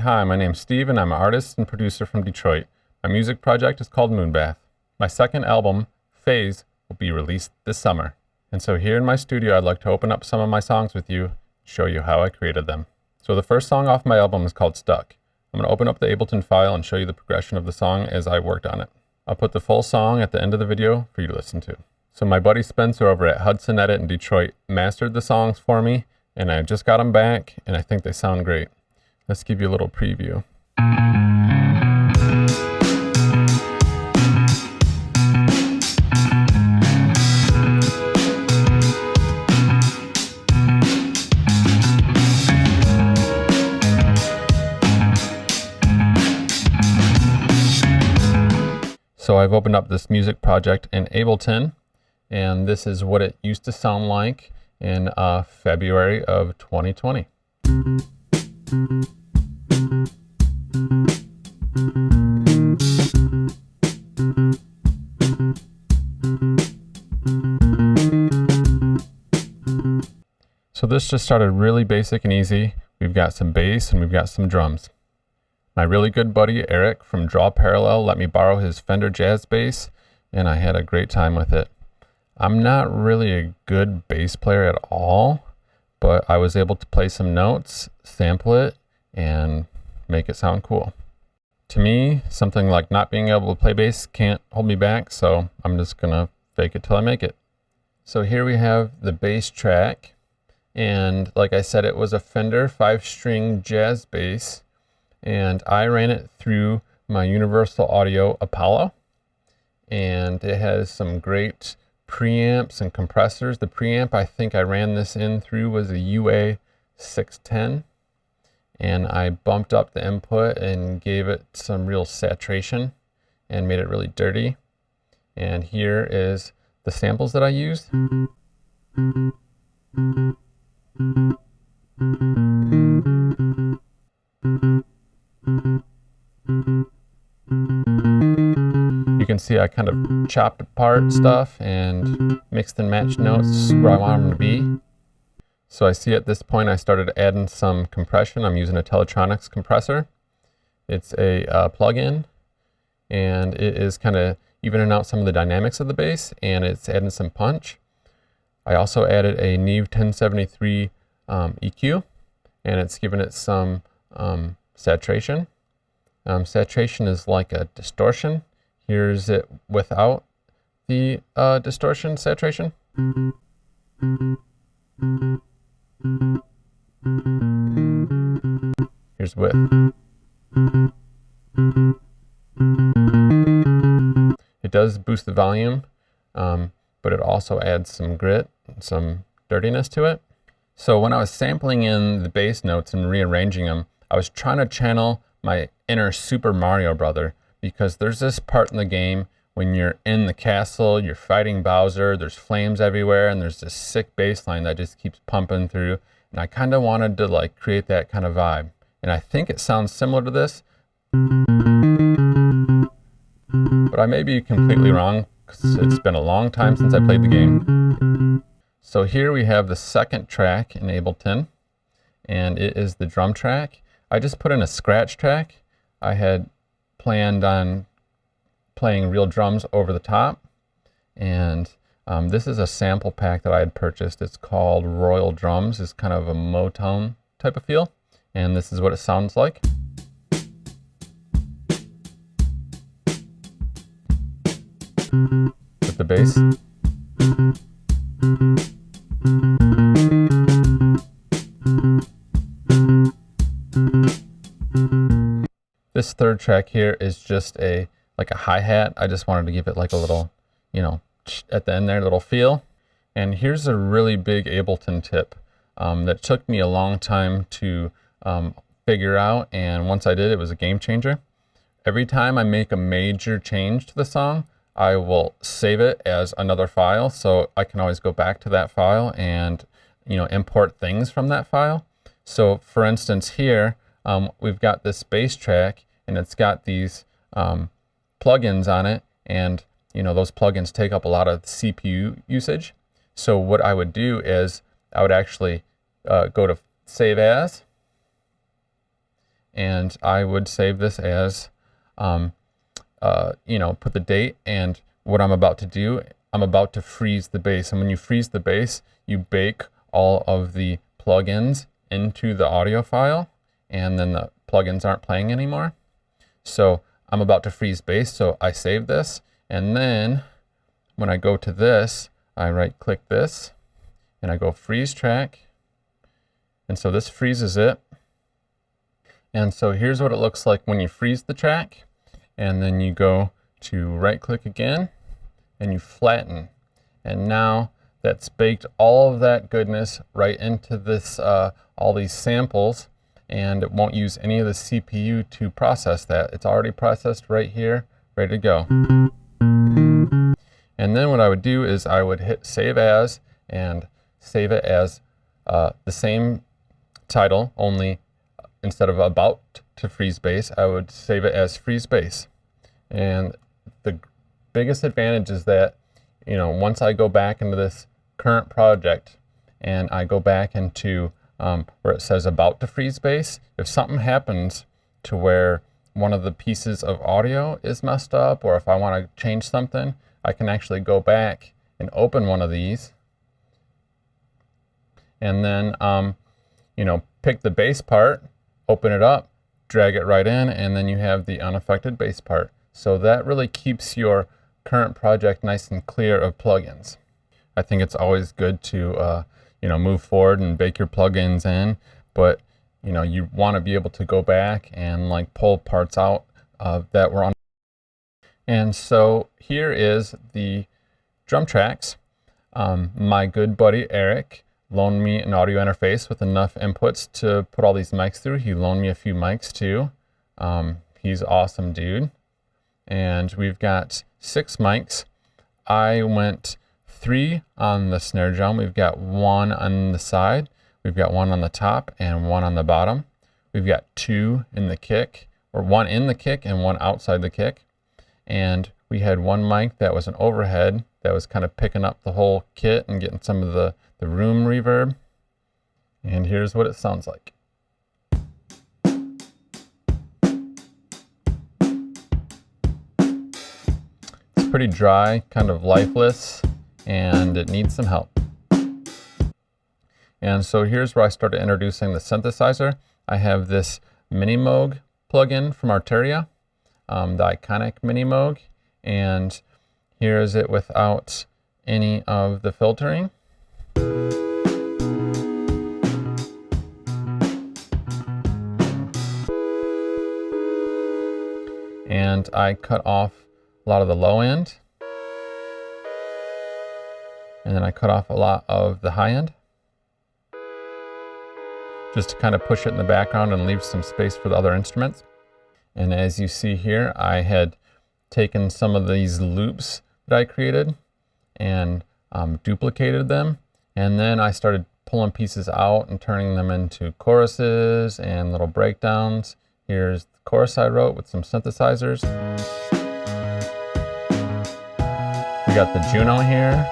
Hi, my name's Steve and I'm an artist and producer from Detroit. My music project is called Moonbath. My second album, Phase, will be released this summer. And so here in my studio, I'd like to open up some of my songs with you, show you how I created them. So the first song off my album is called Stuck. I'm going to open up the Ableton file and show you the progression of the song as I worked on it. I'll put the full song at the end of the video for you to listen to. So my buddy Spencer over at Hudson Edit in Detroit mastered the songs for me, and I just got them back, and I think they sound great. Let's give you a little preview. So I've opened up this music project in Ableton, and this is what it used to sound like in February of 2020. So this just started really basic and easy. We've got some bass and we've got some drums. My really good buddy Eric from Draw Parallel let me borrow his Fender jazz bass, and I had a great time with it. I'm not really a good bass player at all, but I was able to play some notes, sample it, and make it sound cool. To me, something like not being able to play bass can't hold me back, so I'm just gonna fake it till I make it. So here we have the bass track, and like I said, it was a Fender 5-string jazz bass, and I ran it through my Universal Audio Apollo, and it has some great preamps and compressors. The preamp I think I ran this in through was a UA 610, and I bumped up the input and gave it some real saturation and made it really dirty. And here is the samples that I used. You can see I kind of chopped apart stuff and mixed and matched notes where I want them to be. So I see at this point I started adding some compression. I'm using a Teletronix compressor. It's a plug-in, and it is kind of evening out some of the dynamics of the bass, and it's adding some punch. I also added a Neve 1073 EQ, and it's giving it some saturation. Saturation is like a distortion. Here's it without the distortion saturation. Here's with. It does boost the volume, but it also adds some grit, some dirtiness to it. So when I was sampling in the bass notes and rearranging them, I was trying to channel my inner Super Mario brother, because there's this part in the game when you're in the castle, you're fighting Bowser, there's flames everywhere, and there's this sick bass line that just keeps pumping through, and I kind of wanted to like create that kind of vibe. And I think it sounds similar to this, but I may be completely wrong because it's been a long time since I played the game. So here we have the second track in Ableton, and it is the drum track. I just put in a scratch track. I had planned on playing real drums over the top, and this is a sample pack that I had purchased. It's called Royal Drums. It's kind of a Motown type of feel, and this is what it sounds like. With the bass. This third track here is just like a hi-hat. I just wanted to give it like a little, at the end there, little feel. And here's a really big Ableton tip that took me a long time to figure out, and once I did, it was a game changer. Every time I make a major change to the song, I will save it as another file, so I can always go back to that file and import things from that file. So for instance here, we've got this bass track, and it's got these plugins on it, and those plugins take up a lot of CPU usage. So what I would do is I would actually go to Save As, and I would save this as, you know, put the date and what I'm about to do. I'm about to freeze the bass, and when you freeze the bass, you bake all of the plugins into the audio file, and then the plugins aren't playing anymore. So I'm about to freeze bass, so I save this, and then when I go to this, I right click this and I go freeze track, and so this freezes it. And so here's what it looks like when you freeze the track, and then you go to right click again and you flatten, and now that's baked all of that goodness right into this all these samples, and it won't use any of the CPU to process that. It's already processed right here, ready to go. And then what I would do is I would hit save as and save it as the same title, only instead of about to freeze bass, I would save it as freeze bass. And the biggest advantage is that, you know, once I go back into this current project and I go back into where it says about to freeze bass, if something happens to where one of the pieces of audio is messed up, or if I want to change something, I can actually go back and open one of these and then you know, pick the bass part, open it up, drag it right in, and then you have the unaffected bass part. So that really keeps your current project nice and clear of plugins. I think it's always good to you know, move forward and bake your plugins in, but you know, you want to be able to go back and like pull parts out that were on. And so here is the drum tracks. My good buddy Eric loaned me an audio interface with enough inputs to put all these mics through. He loaned me a few mics too. He's an awesome dude. And we've got 6 mics. I went 3 on the snare drum. We've got 1 on the side. We've got 1 on the top and 1 on the bottom. We've got 2 in the kick, or 1 in the kick and 1 outside the kick. And we had 1 mic that was an overhead that was kind of picking up the whole kit and getting some of the room reverb. And here's what it sounds like. It's pretty dry, kind of lifeless, and it needs some help. And so here's where I started introducing the synthesizer. I have this Mini Moog plugin from Arturia, the iconic Mini Moog, and here is it without any of the filtering. And I cut off a lot of the low end, and then I cut off a lot of the high end, just to kind of push it in the background and leave some space for the other instruments. And as you see here, I had taken some of these loops that I created and duplicated them, and then I started pulling pieces out and turning them into choruses and little breakdowns. Here's the chorus I wrote with some synthesizers. We got the Juno here,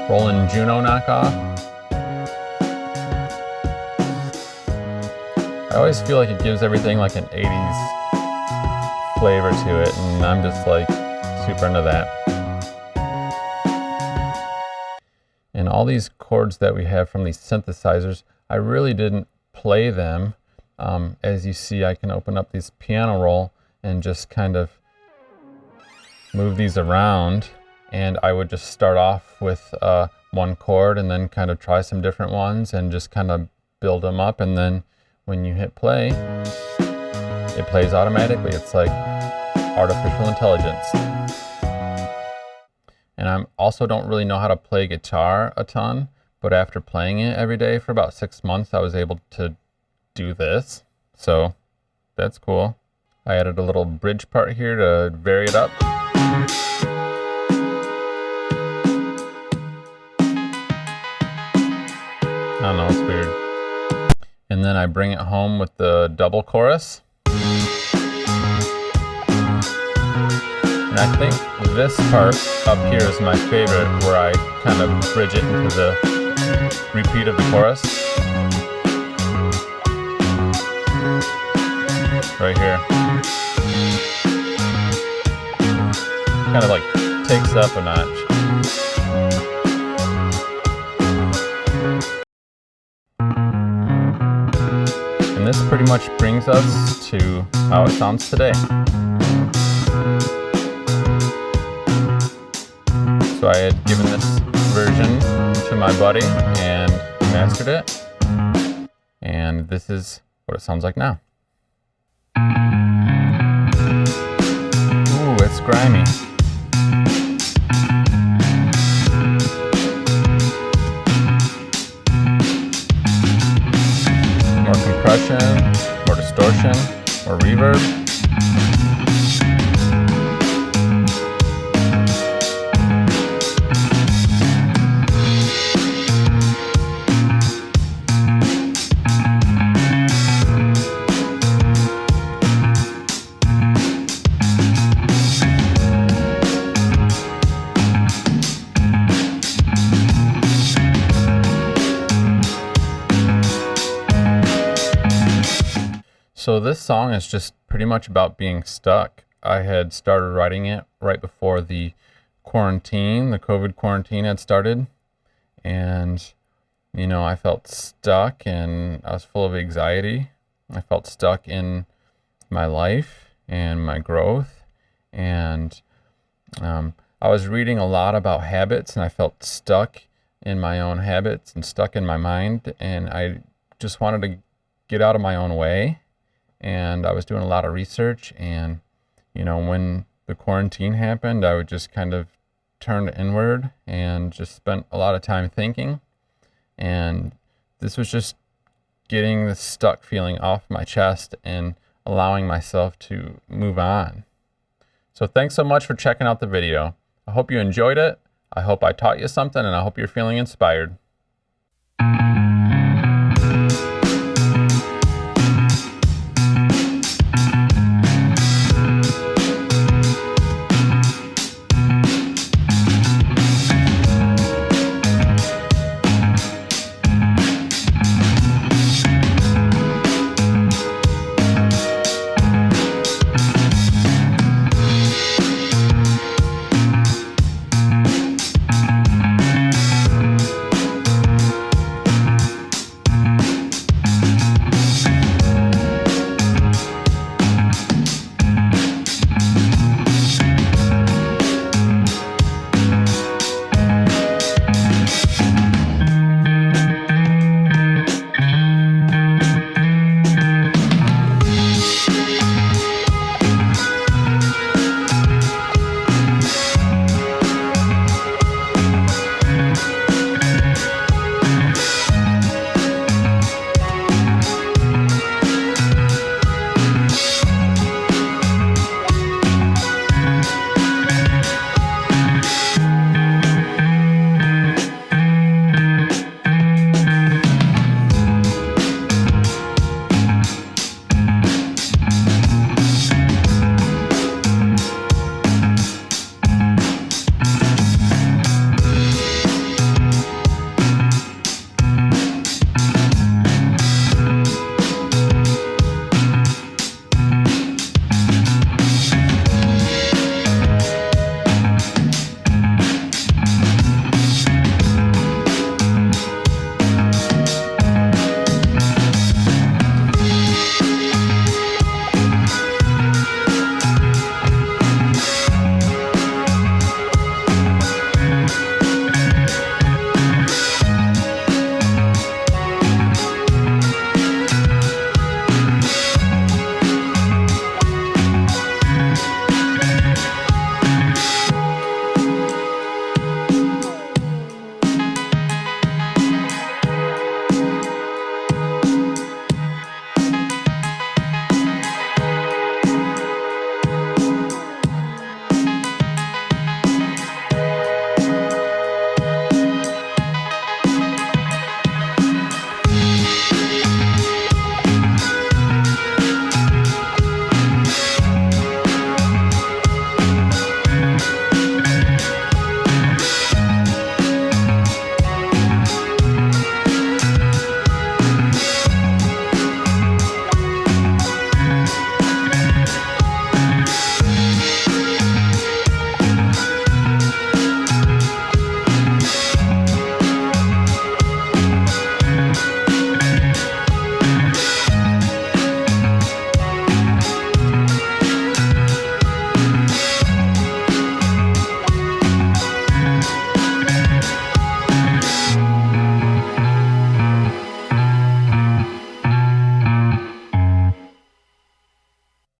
Roland Juno knockoff. I always feel like it gives everything like an 80s flavor to it, and I'm just like super into that. And all these chords that we have from these synthesizers, I really didn't play them. As you see, I can open up this piano roll and just kind of move these around, and I would just start off with 1 chord and then kind of try some different ones and just kind of build them up, and then when you hit play, it plays automatically. It's like artificial intelligence. And I also don't really know how to play guitar a ton, but after playing it every day for about 6 months, I was able to do this. So that's cool. I added a little bridge part here to vary it up. I don't know, it's weird. And then I bring it home with the double chorus. And I think this part up here is my favorite, where I kind of bridge it into the repeat of the chorus. right here. Kind of like takes up a notch. And this pretty much brings us to how it sounds today. So I had given this version to my buddy and mastered it, and this is what it sounds like now. Ooh, it's grimy. More compression, more distortion, more reverb. So this song is just pretty much about being stuck. I had started writing it right before the quarantine, the COVID quarantine had started. And, you know, I felt stuck and I was full of anxiety. I felt stuck in my life and my growth. And I was reading a lot about habits, and I felt stuck in my own habits and stuck in my mind. And I just wanted to get out of my own way. And I was doing a lot of research, and, you know, when the quarantine happened, I would just kind of turn inward and just spent a lot of time thinking. And this was just getting the stuck feeling off my chest and allowing myself to move on. So thanks so much for checking out the video. I hope you enjoyed it. I hope I taught you something, and I hope you're feeling inspired.